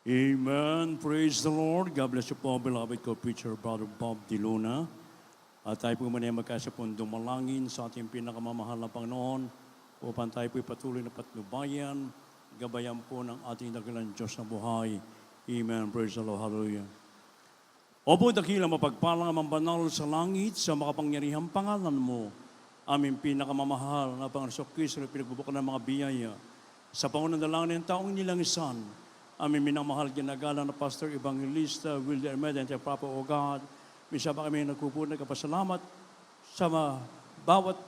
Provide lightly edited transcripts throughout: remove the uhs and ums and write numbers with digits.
Amen. Praise the Lord. God bless you po, beloved ko, preacher, Brother Bob Di Luna. At tayo po muna magkasa pong dumalangin sa ating pinakamamahal na Panginoon upang tayo po'y patuloy na patnubayan, gabayan po ng ating dakilang Diyos na buhay. Amen. Praise the Lord. Hallelujah. Opo, dakilang mapagpalang ang banal sa langit sa makapangyarihang pangalan mo. Aming pinakamamahal na Panginoon Kristo na pinagbubukan ng mga biyaya. Sa pangunang dalangin ng taong nilangisan, aming minamahal ginagalang na Pastor Evangelista Wilder Meda and Papa O God. Misa pa kami nagpupunta kapasalamat sa bawat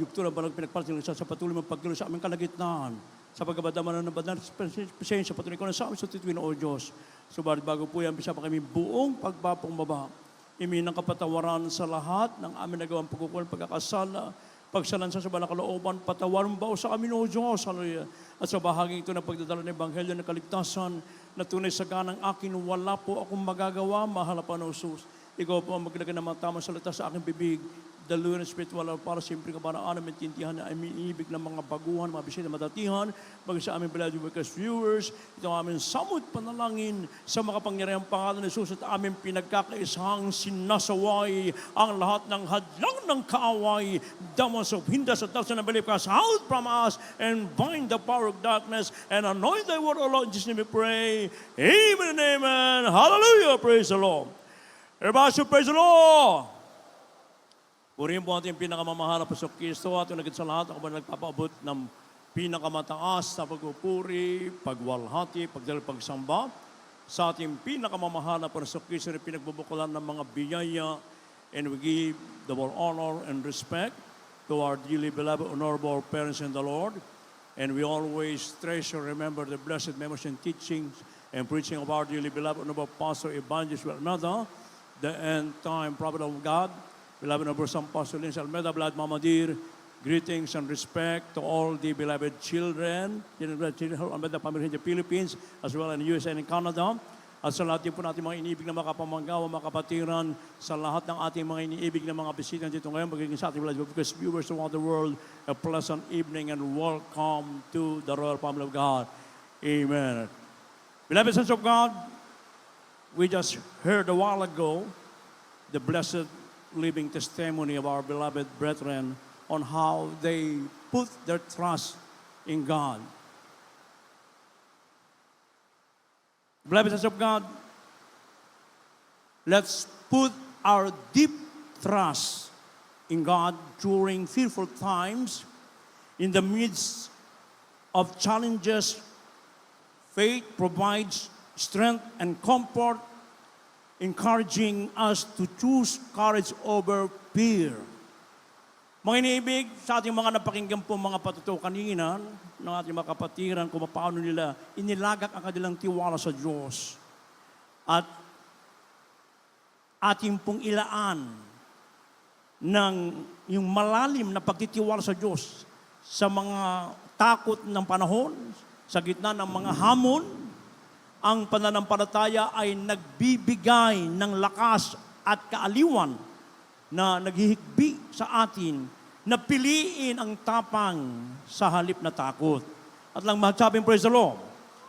yugto na balang pinagpalasilang sa patuloy mong pagtuloy sa aming kalagitnaan. Sa pagkabadaman ng banal, sa patuloy ko na sa aming sustituin o Diyos. Subalit bago po yan, misa pa kami buong pagpapangbaba. Iminang kapatawaran sa lahat ng aming nagawang pagkukulang pagkakasala, pagsalansa sa banal kalooban, patawaran ba sa amin o Diyos. Hallelujah. At sa bahaging ito na pagdadala ng Ebanghelyo ng kaligtasan, na tunay sa ganang akin, wala po akong magagawa, mahal na Panginoon. Ikaw po ang maglagay ng mga tamang salita sa aking bibig, daluyan ng spiritual para simple kabanaan na maintindihan na ay iniibig ng mga baguhan, mga bisita matatihan, bagay sa aming beloved workers, viewers, ito ang aming samot panalangin sa makapangyarihang pangalan ni Jesus at aming pinagkakaisang sinasaway ang lahat ng hadlang ng kaaway, demons of hinders at doubts and unbelief cast out from us and bind the power of darkness and anoint thy word, O Lord. In Jesus' name we pray. Amen and amen. Hallelujah. Praise the Lord. Everybody should praise the Lord. Purihin po ating pinakamamahal na Pasok Kristo at yung nagit sa lahat, ako ba nagpapaabot ng pinakamataas na pagpupuri, pagwalhati, pagsamba sa ating pinakamamahal na Pasok Kristo na pinagbubukulan ng mga biyaya, and we give the more honor and respect to our dearly beloved, honorable parents in the Lord, and we always treasure, remember the blessed memories and teachings and preaching of our dearly beloved, honorable Pastor Evangelist Bernardo, the end time prophet of God, beloved of Sam Pastor Lins Almeida, beloved Mama Dear, greetings and respect to all the beloved children, Almeida family in the Philippines, as well as in the USA and Canada. At sa lahat din po natin mga iniibig na mga kapamanggawa, mga kapatiran, sa lahat ng ating mga iniibig na mga bisita dito ngayon, magiging sa ating beloved viewers around the world, a pleasant evening and welcome to the royal family of God. Amen. Beloved sons of God, we just heard a while ago the blessed living testimony of our beloved brethren on how they put their trust in God. Beloved sons of God, let's put our deep trust in God during fearful times, in the midst of challenges. Faith provides strength and comfort, encouraging us to choose courage over fear. Mga iniibig, sa ating mga napakinggan po mga patuto kanina ng ating mga kapatiran kung paano nila inilagak ang kanilang tiwala sa Diyos. At ating pong ilaan ng yung malalim na pagtitiwala sa Diyos sa mga takot ng panahon, sa gitna ng mga hamon. Ang pananampalataya ay nagbibigay ng lakas at kaaliwan na naghihigbi sa atin na piliin ang tapang sa halip na takot. At lang magsabing praise the Lord.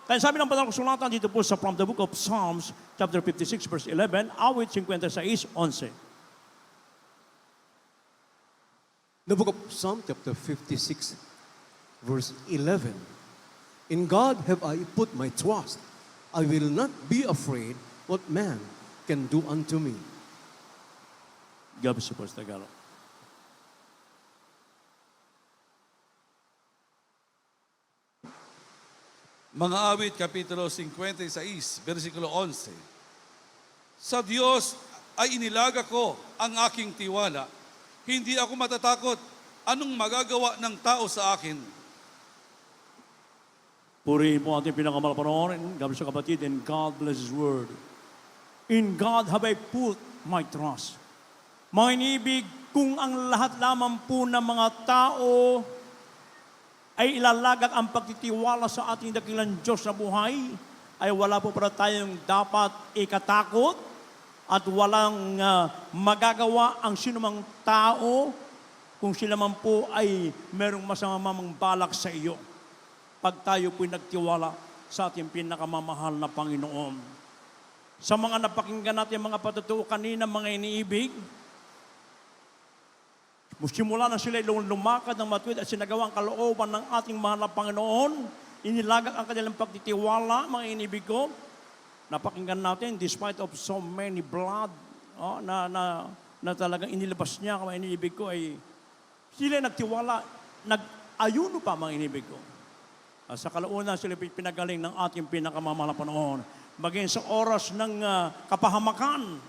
Kaya sabi ng banal kasulatan dito po sa from the book of Psalms, chapter 56, verse 11, awit 56:11. The book of Psalm, chapter 56, verse 11. In God have I put my trust. I will not be afraid what man can do unto me. God bless you, Pastor Tagalog. Mga awit, Kapitulo 56, versikulo 11. Sa Diyos ay inilaga ko ang aking tiwala. Hindi ako matatakot. Anong magagawa ng tao sa akin? Purihin po ating pinakamal panoorin. God bless you, kapatid, and God bless His Word. In God have I put my trust. Mga inibig, kung ang lahat lamang po ng mga tao ay ilalagak ang pagtitiwala sa ating dakilang Diyos na buhay, ay wala po para tayong dapat ikatakot at walang magagawa ang sinumang tao kung sila man po ay merong masamang balak sa iyo. Pag tayo po'y nagtiwala sa ating pinakamamahal na Panginoon. Sa mga napakinggan natin mga patutuo kanina, mga iniibig, simula na sila lumakad ng matuwid at sinagawa ang kalooban ng ating mahal na Panginoon, inilagak ang kanilang pagtitiwala, mga inibig ko. Napakinggan natin, despite of so many blood, na talagang inilabas niya, mga inibig ko, ay sila nagtiwala, nag-ayuno pa, mga inibig ko. Sa kalaunan, sila pinagaling ng ating pinakamamahal na Panginoon. Maging sa oras ng kapahamakan,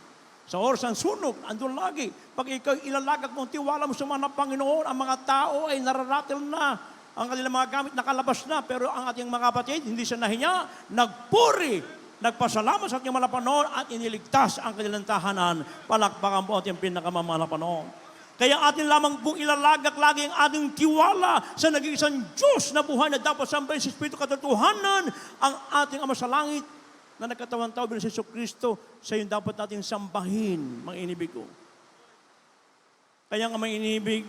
sa oras ng sunog, andun lagi. Pag ikaw ilalagak mo, tiwala mo sa mga Panginoon, ang mga tao ay nararatil na. Ang kanilang mga gamit nakalabas na. Pero ang ating mga kapatid, hindi siya nahinya, nagpuri, nagpasalamat sa ating mga Panginoon at iniligtas ang kanilang tahanan. Palakpakan po ating pinakamamahal na Panginoon. Kaya atin lamang pong ilalagak lagi ang ating tiwala sa nag-iisang Diyos na buhay na dapat sambahin sa Espiritu katotohanan ang ating Ama sa Langit na nagkatawan tao bilang si Jesucristo, sa yung dapat natin sambahin, mga inibig ko. Kaya nga mga inibig,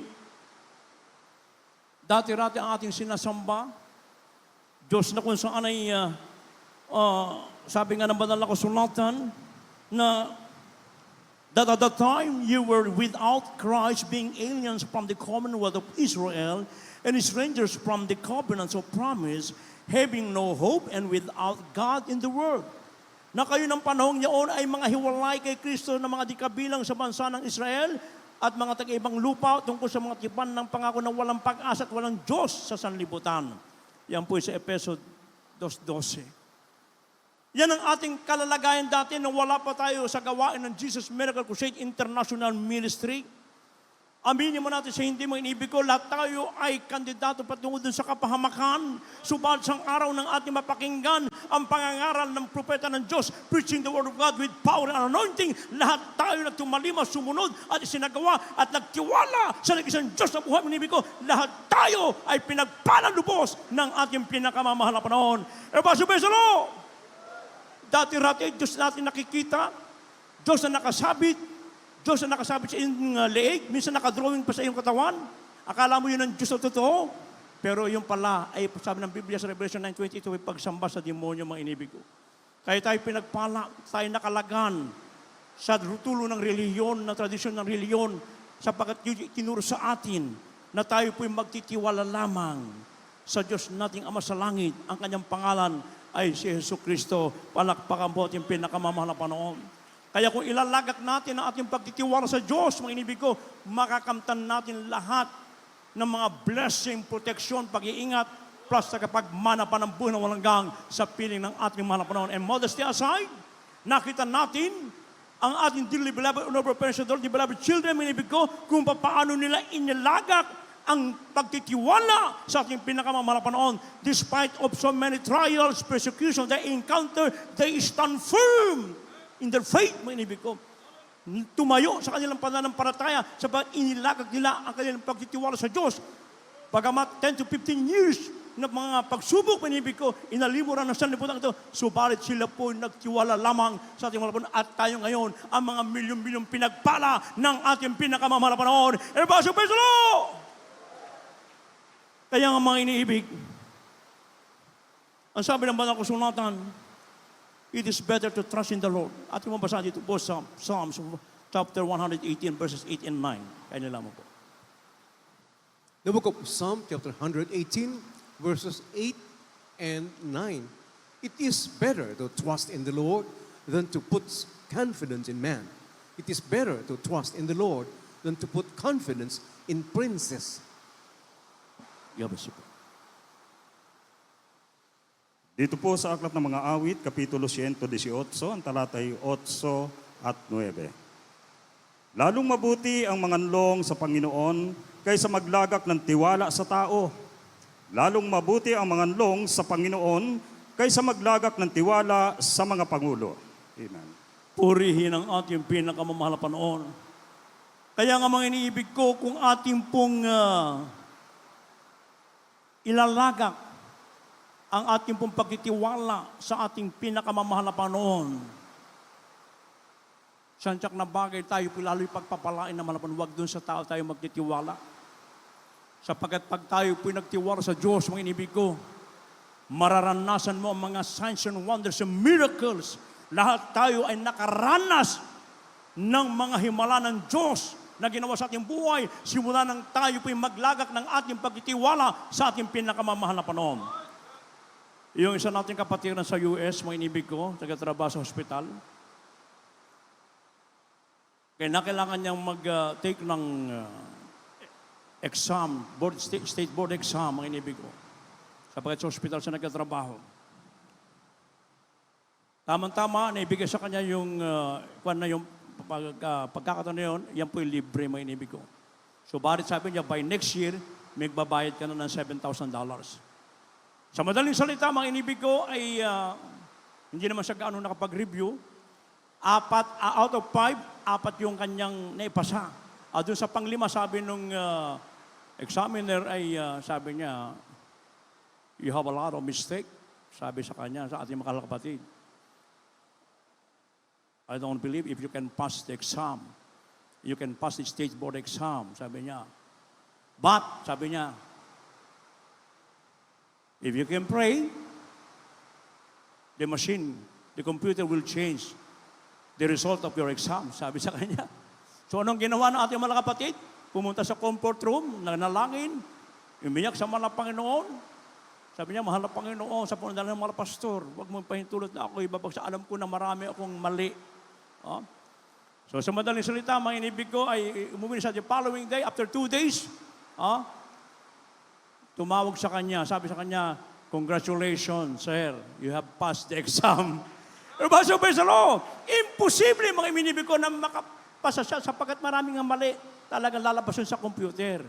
dati-rati ang ating sinasamba, Diyos na kung saan ay, sabi nga ng banal na kasulatan, na that at the time you were without Christ, being aliens from the commonwealth of Israel, and strangers from the covenants of promise, having no hope and without God in the world. Na kayo ng panahong niyaon ay mga hiwalay kay Kristo na mga di kabilang sa bansa ng Israel at mga taga-ibang lupa tungkol sa mga tipan ng pangako na walang pag-asa at walang Diyos sa sanlibutan. Yan po sa Efeso 2:12. Yan ang ating kalalagayan dati nung wala pa tayo sa gawain ng Jesus Miracle Crusade International Ministry. Aminin mo natin sa hindi mo inibig ko, lahat tayo ay kandidato patungo dun sa kapahamakan. Subalit sa araw ng ating mapakinggan ang pangangaral ng propeta ng Diyos, preaching the word of God with power and anointing, lahat tayo nagtumalima, sumunod at isinagawa at nagtiwala sa nag-isang Diyos na buhay. Inibig ko, lahat tayo ay pinagpalang lubos ng ating pinakamamahal na panahon. Ebasubesalo! Dati-rati, Diyos natin nakikita, Diyos na nakasabit, Diyos na nakasabit sa iyong leeg, minsan nakadrawing pa sa iyong katawan. Akala mo yun ang Diyos na totoo, pero yung pala ay sabi ng Biblia sa Revelation 9:22 ay pagsamba sa demonyo, mga inibig ko. Kaya tayo pinagpala, tayo nakalagan sa tulo ng reliyon, na tradisyon ng reliyon, sapagkat tinuro sa atin na tayo po'y magtitiwala lamang sa Diyos nating Ama sa Langit. Ang kanyang pangalan ay si Jesucristo. Palakpakan po ating pinakamamahal na Panginoon. Kaya kung ilalagak natin ang ating pagtitiwala sa Diyos, mga inibig ko, makakamtan natin lahat ng mga blessing, protection, pag-iingat, plus tagapagmana pa ng buhay na walang gang sa piling ng ating mahal na Panginoon. And modesty aside, nakita natin ang ating dearly beloved, honorable parents, dearly beloved children, mga inibig ko, kung paano nila inilagak ang pagtitiwala sa ating pinakamamahal na Panginoon. Despite of so many trials, persecution they encounter, they stand firm in their faith, mga inibig ko. Tumayo sa kanilang pananampalataya sabagat inilagak nila ang kanilang pagtitiwala sa Diyos. Bagamat 10 to 15 years na mga pagsubok, mga inibig ko, inalimuran ng sanlibutan ito, subalit sila po nagtiwala lamang sa ating mga Panginoon. At tayo ngayon, ang mga milyon-milyon pinagpala ng ating pinakamamahal na Panginoon. Erbaso Pesalo! Kaya nga mga iniibig, ang sabi ng banal na kasulatan, it is better to trust in the Lord. At yung mabasa dito po sa Psalms chapter 118 verses 8 and 9. Kaya nila mo po. The book of Psalm chapter 118 verses 8 and 9. It is better to trust in the Lord than to put confidence in man. It is better to trust in the Lord than to put confidence in princes. Yabas po. Dito po sa Aklat ng Mga Awit, Kapitulo 118, ang talatay 8 at 9. Lalong mabuti ang manganlong sa Panginoon kaysa maglagak ng tiwala sa tao. Lalong mabuti ang manganlong sa Panginoon kaysa maglagak ng tiwala sa mga pangulo. Amen. Purihin ang ating pinakamamahal na Panginoon. Kaya nga mga iniibig ko, kung ating pong ilalagak ang ating pong pagtitiwala sa ating pinakamamahal na Panginoon, santyak na bagay tayo po lalo'y pagpapalain na malapan. Huwag doon sa tao tayo magtitiwala. Sapagkat pag tayo po nagtiwala sa Diyos, mga inibig ko, Mararanasan mo ang mga signs and wonders and miracles. Lahat tayo ay nakaranas ng mga himala ng Diyos na ginawa sa ating buhay, simula nang tayo po'y maglagak ng ating pagtitiwala sa ating pinakamamahal na Panginoon. Yung isa nating kapatiran sa US, mga inibig ko, taga-trabaho sa hospital, kaya kailangan niyang mag-take ng exam, state board exam, mga inibig ko. Sapagkat sa hospital siya nagkatrabaho. Tamang-tama, naibigay sa kanya yung, pagkakataon na yun, yan po yung libre, mga inibig ko. So, barit sabi niya, by next year, may magbabayad ka na ng $7,000. Sa madaling salita, mga inibig ko, ay hindi naman siya gaano nakapag-review. Out of 5, 4 yung kanyang naipasa. Doon sa panglima, sabi nung examiner ay sabi niya, you have a lot of mistake. Sabi sa kanya, sa ating mga kapatid. I don't believe if you can pass the exam, you can pass the state board exam, sabi niya. But, sabi niya, if you can pray, the machine, the computer will change the result of your exam, sabi sa kanya. So anong ginawa ng ating mga kapatid? Pumunta sa comfort room, nanalangin, umiyak sa mga Panginoon. Sabi niya, mahal na Panginoon, sa punadala ng mga pastor, huwag mong pahintulot na ako ibabagsak. Alam ko na marami akong mali. So sa madaling salita, mga inibig ko ay umuwi sa the following day, after 2 days, tumawag sa kanya, sabi sa kanya, congratulations, sir, you have passed the exam. Pero ba sa law, imposible mga inibig ko na makapasa siya sapagkat maraming nga mali. Talagang lalabas yun sa computer.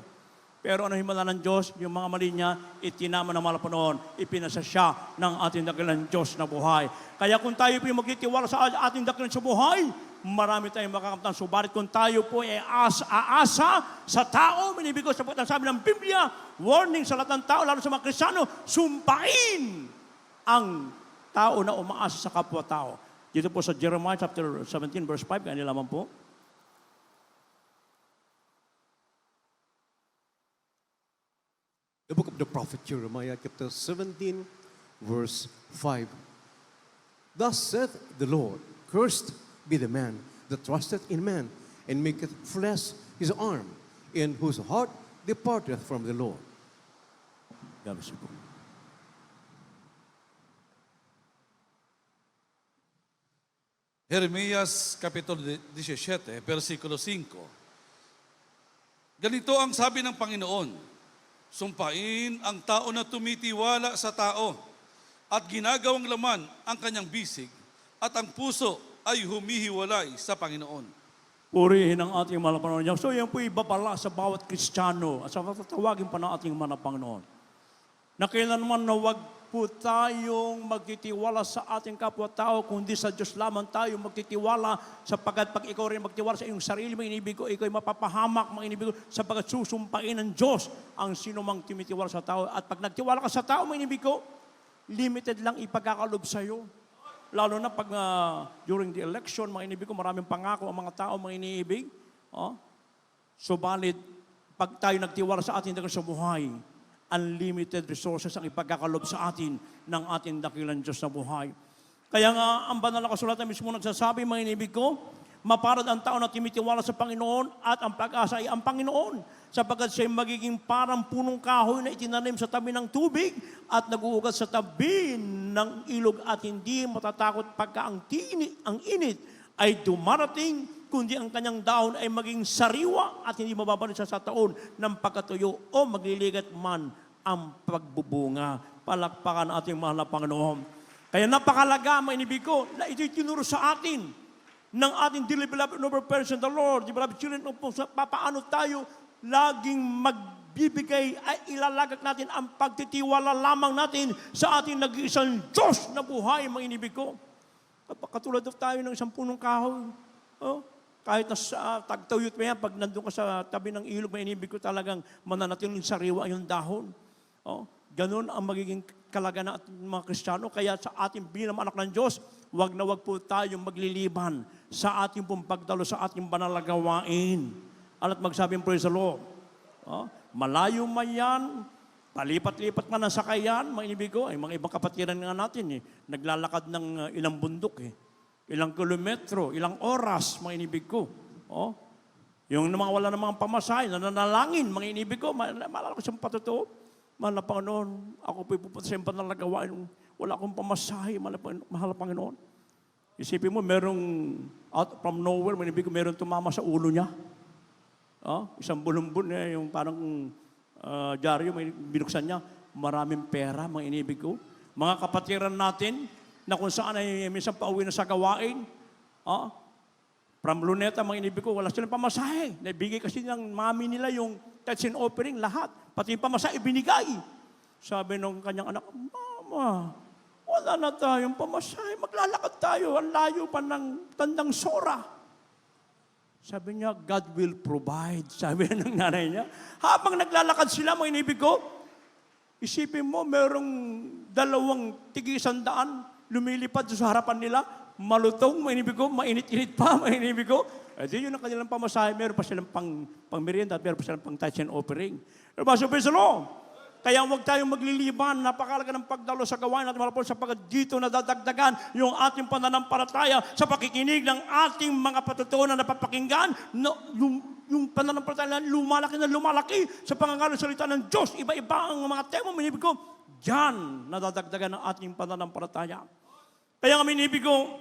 Pero ano himala ng Diyos, yung mga mali niya, itinama ng mga Panginoon, ipinasa siya ng ating dakilang Diyos na buhay. Kaya kung tayo po yung magtitiwala sa ating dakilang sa buhay, marami tayong makakamtan. Subalit kung tayo po ay aasa sa tao, minibig ko sapagkat ang sabi ng Biblia, warning sa lahat ng tao, lalo sa mga Kristiyano, sumpain ang tao na umaasa sa kapwa-tao. Dito po sa Jeremiah chapter 17 verse 5, kaya nilaman po. The book of the prophet Jeremiah, chapter 17, verse 5. Thus saith the Lord, cursed be the man that trusteth in man, and maketh flesh his arm, and whose heart departeth from the Lord. God bless you po. Jeremias Kapitulo 17, versikulo 5. Ganito ang sabi ng Panginoon, sumpain ang tao na tumitiwala sa tao at ginagawang laman ang kanyang bisig at ang puso ay humihiwalay sa Panginoon. Purihin ang ating mga Panginoon. So yan po ibabala sa bawat Kristiyano at sa tatawagin pa ng ating mga Panginoon. Na kailanman na wag po tayong magtitiwala sa ating kapwa-tao, kundi sa Diyos lamang tayo magtitiwala, sapagkat pag ikaw rin magtiwala sa iyong sarili, mga inibig ko, ikaw ay mapapahamak, mga inibig ko, sapagkat susumpain ng Diyos ang sino mang tumitiwala sa tao. At pag nagtiwala ka sa tao, mga inibig ko, limited lang ipagkakalob sa iyo. Lalo na pag during the election, mga inibig ko, maraming pangako ang mga tao, mga iniibig. Subalit, pag tayo nagtiwala sa ating dakilang sa buhay, unlimited resources ang ipagkakalob sa atin ng ating dakilang Diyos na buhay. Kaya nga, ang banal na kasulatan mismo nagsasabi, mga inibig ko, maparad ang tao na tumitiwala sa Panginoon at ang pag-asa ay ang Panginoon, sapagkat siya'y magiging parang punong kahoy na itinanim sa tabi ng tubig at nag-uugat sa tabi ng ilog at hindi matatakot pagka ang init ay dumarating, kundi ang kanyang dahon ay maging sariwa at hindi mababalik siya sa taon ng pagkatuyo o magliligat man ang pagbubunga. Palakpakan ating mahal na Panginoon. Kaya napakalaga, mga inibig ko, na ito'y tinuro sa atin ng ating dearly beloved and over person, the Lord, the beloved children, paano tayo laging magbibigay ay ilalagak natin ang pagtitiwala lamang natin sa ating nag-iisang Diyos na buhay, mga inibig ko. Katulad tayo ng isang punong kahoy. Kahit nasa tagtuyot mo yan, pag nandun ka sa tabi ng ilog, may inibig ko talagang mananatiling sariwa yung dahon. Ganun ang magiging kalagayan ng mga Kristiyano. Kaya sa ating bilang anak ng Diyos, wag na wag po tayong magliliban sa ating pong pagdalo sa ating banal na gawain. At magsabing praise the Lord. Malayo man yan, palipat-lipat nga ng sakayan, mga inibig ko, ay mga ibang kapatiran nga natin, naglalakad ng ilang bundok, ilang kilometro, ilang oras, mga inibig ko. Oh, yung mga wala namang pamasahe, nananalangin, mga inibig ko, maalala ko siyang patotoo, mahal na Panginoon, ako po'y pupunta sa iyong panalagawain, wala akong pamasahe, mahal na Panginoon. Isipin mo, merong out from nowhere, mga inibig ko, merong tumama sa ulo niya. Isang bulumbon, yung parang dyaryo, may binuksan niya, maraming pera, mga inibig ko. Mga kapatiran natin, na kung saan ay minsan pauwi na sa gawain, from Luneta, mga inibig ko, wala silang pamasahe. Naibigay kasi ng mami nila yung tithes and offering, lahat. Pati yung pamasahe, ibinigay. Sabi nung kanyang anak, Mama, wala na tayong pamasahe, maglalakad tayo, ang layo pa ng Tandang Sora. Sabi niya, God will provide. Sabi ng nanay niya. Habang naglalakad sila, mga inibig ko, isipin mo, merong 2 tig-100 lumilipad sa harapan nila, malutong, mga inibig ko, mainit-init pa, mga inibig ko. Di yun ang kanilang pamasahe. Meron pa silang pang merienda at meron pa silang pang tithes and offering. Praise the Lord. Kaya huwag tayong magliliban. Napakalaga ng pagdalo sa gawain natin malapot sapagkat dito nadadagdagan yung ating pananampalataya sa pakikinig ng ating mga patutunan na napapakinggan. Yung pananampalataya lumalaki na lumalaki sa pangangalan salita ng Diyos. Iba-iba ang mga tema. Minibig ko, diyan nadadagdagan ang ating pananampalataya. Kaya nga minibig ko,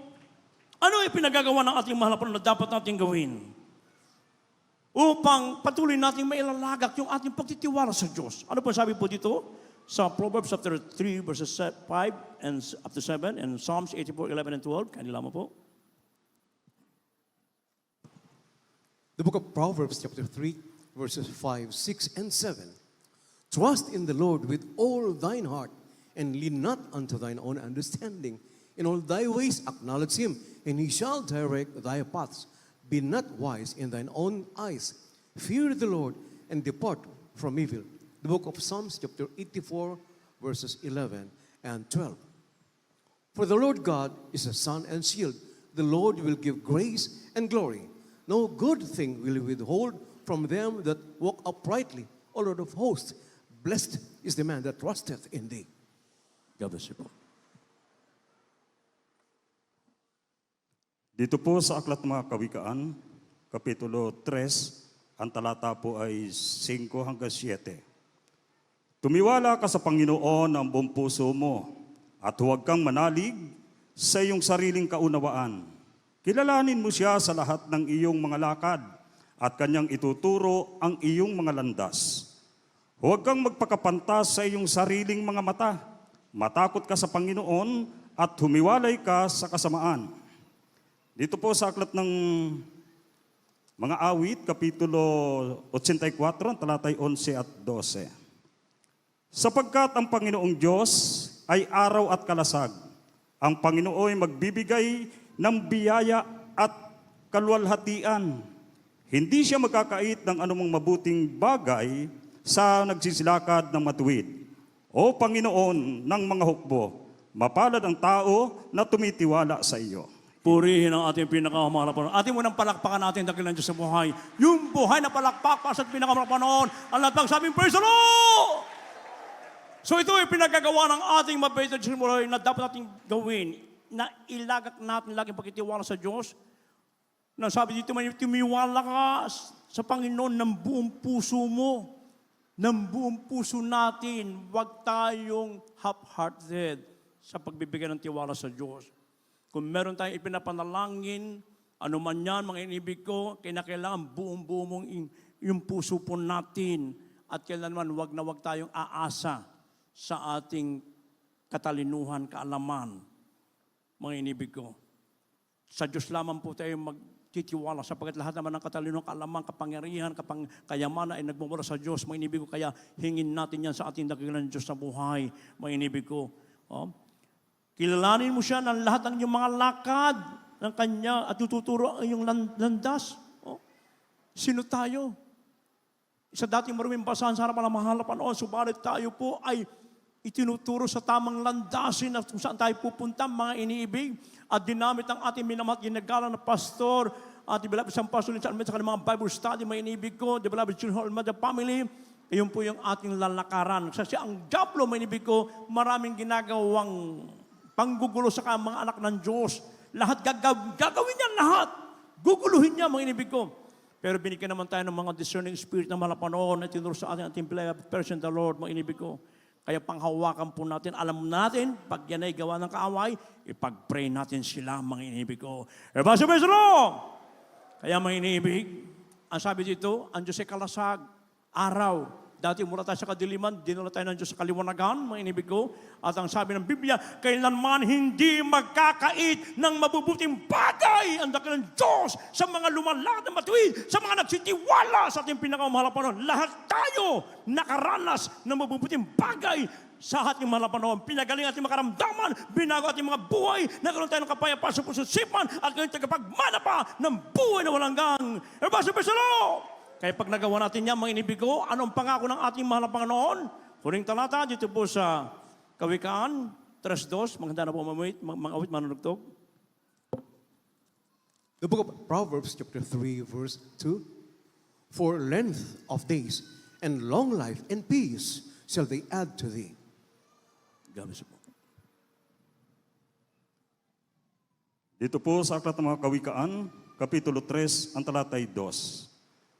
ano yung pinagagawa ng ating mahal na Panginoon na dapat natin gawin? Upang patuloy natin mailalagak yung ating pagtitiwala sa Diyos. Ano po sabi po dito? Sa Proverbs chapter 3, verses 5 and up to 7, and Psalms 84, 11 and 12. Kanila mo po. The book of Proverbs chapter 3, verses 5, 6, and 7. Trust in the Lord with all thine heart, and lean not unto thine own understanding. In all thy ways acknowledge him, and he shall direct thy paths. Be not wise in thine own eyes. Fear the Lord and depart from evil. The book of Psalms chapter 84, verses 11 and 12. For the Lord God is a sun and shield. The Lord will give grace and glory. No good thing will he withhold from them that walk uprightly. O Lord of hosts, blessed is the man that trusteth in thee. God bless you po. Dito po sa Aklat ng mga Kawikaan, Kapitulo 3, ang talata po ay 5 hanggang 7. Tumiwala ka sa Panginoon ang buong puso mo at huwag kang manalig sa iyong sariling kaunawaan. Kilalanin mo siya sa lahat ng iyong mga lakad at kanyang ituturo ang iyong mga landas. Huwag kang magpakapantas sa iyong sariling mga mata. Matakot ka sa Panginoon at humiwalay ka sa kasamaan. Dito po sa Aklat ng mga Awit, Kapitulo 84, talatay 11 at 12. Sapagkat ang Panginoong Diyos ay araw at kalasag. Ang Panginoon ay magbibigay ng biyaya at kaluwalhatian. Hindi siya magkakait ng anumang mabuting bagay sa nagsisilakad ng matuwid. O Panginoon ng mga hukbo, mapalad ang tao na tumitiwala sa iyo. Purihin ang ating pinakamahal na Panginoon. Ating munang palakpakan natin dakilang Diyos sa buhay. Yung buhay na palakpak para sa pinakamahal na Panginoon. Ang lahat sabing, praise the Lord! So ito ay pinagagawa ng ating mabait na Diyos sa buhay na dapat natin gawin. Na ilagak natin laging pagkitiwala sa Diyos. Na sabi dito, tumiwala ka sa Panginoon ng buong puso mo. Ng buong puso natin. Huwag tayong half-hearted sa pagbibigay ng tiwala sa Diyos. Kung meron tayong ipinapanalangin, ano man yan, mga inibig ko, kailangan buong-buo mong yung puso po natin. At kailanman wag na wag tayong aasa sa ating katalinuhan, kaalaman, mga inibig ko. Sa Diyos lamang po tayo magtitiwala sapagkat lahat naman ng katalinuhan, kaalaman, kapangyarihan, kayamanan ay nagmumula sa Diyos, mga inibig ko. Kaya hingin natin yan sa ating dakilang Diyos sa buhay, mga inibig ko. Kilalanin mo siya ng lahat ng iyong mga lakad ng Kanya at tututuro ang iyong landas. Sino tayo? Sa dating maruming basahan sa harapan ng mahal na Panginoon, subalit tayo po ay itinuturo sa tamang landasin at kung saan tayo pupunta, mga iniibig. At dinamit ang ating minamahal ginagalang na pastor, at beloved isang pastor sa mga Bible study, mga iniibig ko, the beloved children of the family, Iyon po yung ating lalakaran. Kasi ang diablo, mga inibig ko, maraming ginagawang panggugulo sa mga anak ng Diyos. Lahat gagawin niya lahat. Guguluhin niya, mga inibig ko. Pero binigyan naman tayo ng mga discerning spirit na malapanoon na tinuro sa ating person the Lord, mga inibig ko. Kaya panghawakan po natin, alam natin, pag yan ay gawa ng kaaway, ipag-pray natin sila, mga inibig ko. Ebasa Lord! Kaya mga inibig, ang sabi dito, ang Diyos ay kalasag, araw. Dati mula tayo sa kadiliman, dinala tayo ng Diyos sa kaliwanagan, mga inibig ko. At ang sabi ng Biblia, kailanman hindi magkakait ng mabubuting bagay ang dakil ng Diyos sa mga lumalakad na matuwid, sa mga nagsitiwala sa ating pinakamahal na panahon. Lahat tayo nakaranas ng mabubuting bagay sa ating mahal na panahon. Pinagaling ating makaramdaman, binago ating mga buhay, nagkaroon tayo ng kapayapaan sa puso't sipan, at ngayon tagapagmana pa ng buhay na walang gang. Ebasa Lord! Kaya pag nagawa natin yan, mga inibigo, anong pangako ng ating mahal na Panginoon? Huling talata, dito po sa Kawikaan, 3:2, maganda na po mag-awit, manunugtog. The book of Proverbs, chapter 3, verse 2. For length of days and long life and peace shall they add to thee. Gabi po. Dito po sa Aklat ng mga Kawikaan, Kapitulo 3, ang talatay 2.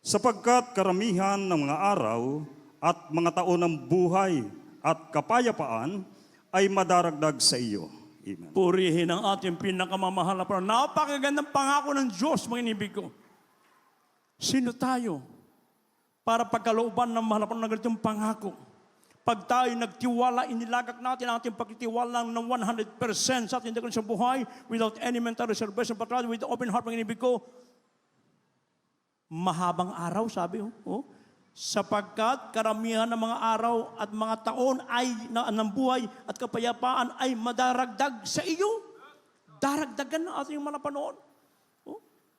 Sapagkat karamihan ng mga araw at mga taon ng buhay at kapayapaan ay madaragdag sa iyo. Amen. Purihin ang ating pinakamamahal na Panginoon. Napakagandang pangako ng Diyos, mga inibig ko. Sino tayo para pagkalooban ng mahal na Panginoon ng ganitong pangako? Pag tayo nagtiwala, inilagak natin ang ating pagtitiwala ng 100% sa ating sa buhay without any mental reservation, but rather with open heart, mga inibig ko, mahabang araw, sabi sapagkat karamihan ng mga araw at mga taon ay ng buhay at kapayapaan ay madaragdag sa iyo. Daragdagan ng ating mga panoon.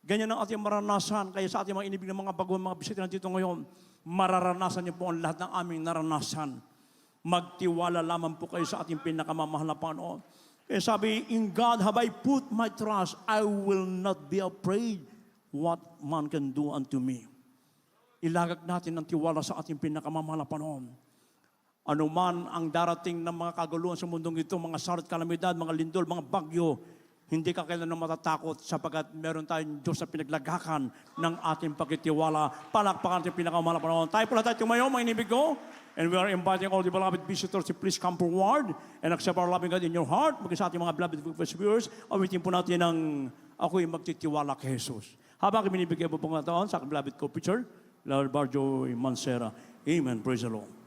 Ganyan ang ating maranasan. Kaya sa ating mga inibig ng mga baguhan, mga bisita na dito ngayon, mararanasan niyo po ang lahat ng aming naranasan. Magtiwala lamang po kayo sa ating pinakamamahal na Panginoon. Kaya sabi, in God have I put my trust, I will not be afraid what man can do unto me. Ilagak natin ang tiwala sa ating pinakamamahal na Panginoon. Ano man ang darating ng mga kaguluhan sa mundong ito, mga sarat kalamidad, mga lindol, mga bagyo, hindi ka kailanman matatakot sapagkat meron tayong Diyos na pinaglagakan ng ating pagtitiwala. Palakpakan ating pinakamamahal na Panginoon. Tayo pala tayo tumayo, mga inibig ko. And we are inviting all the beloved visitors to please come forward and accept our loving God in your heart. Maging sa ating mga beloved viewers, awitin po natin ang ako'y magtitiwala kay Jesus. Habang binibigyan po pong taon sa aking beloved co-preacher, Lord Barjo Mancera. Amen. Praise the Lord.